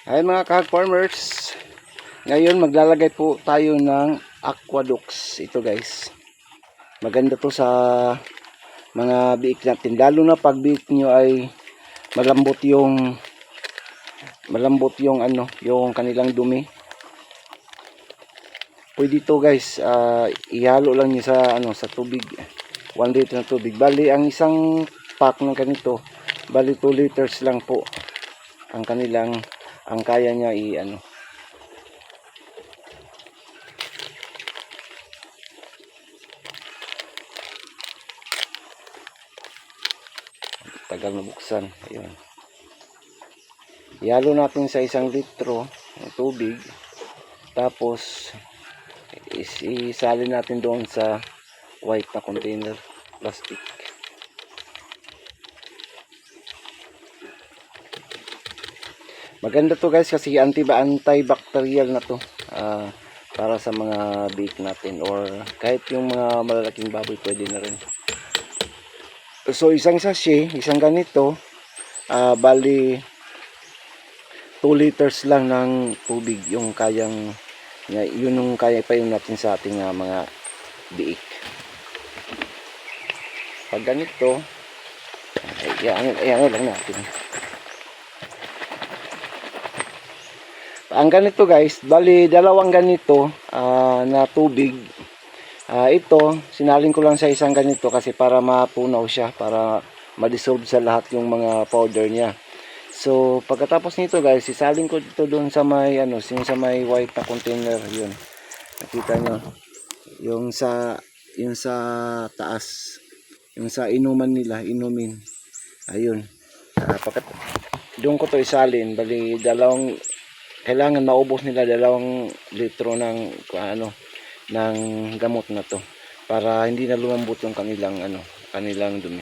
Ay mga kahag farmers, ngayon maglalagay po tayo ng aqueducts. Ito guys, maganda to sa mga biik natin, lalo na pag biik nyo ay malambot yung yung kanilang dumi. Pwede to guys, ihalo lang nyo sa tubig, 1 liter na tubig. Bali ang isang pack ng ganito, bali 2 liters lang po ang kaya niya tagal na buksan. Ayun, ihalo natin sa 1 litro ng tubig, tapos isalin natin doon sa white na container plastic. Maganda to guys kasi antibacterial na to, para sa mga bake natin or kahit yung mga malalaking baboy pwede na rin. So isang sachet, isang ganito, bali 2 liters lang ng tubig yung kayang, yun yung kaya pa yun natin sa ating mga biik. Pag ganito, ayan lang natin. Ang ganito guys, bali dalawang ganito na tubig. Ito, sinalin ko lang sa isang ganito kasi para mapunaw siya, para ma-dissolve sa lahat yung mga powder niya. So, pagkatapos nito guys, isalin ko dito doon sa may sa may white na container, yun. Nakita nyo, yung sa taas, yung sa inuman nila, inumin. Ayun. Doon ko to isalin, bali kailangan maubos nila 2 litro ng ng gamot na to para hindi na lumambot yung kanilang dumi.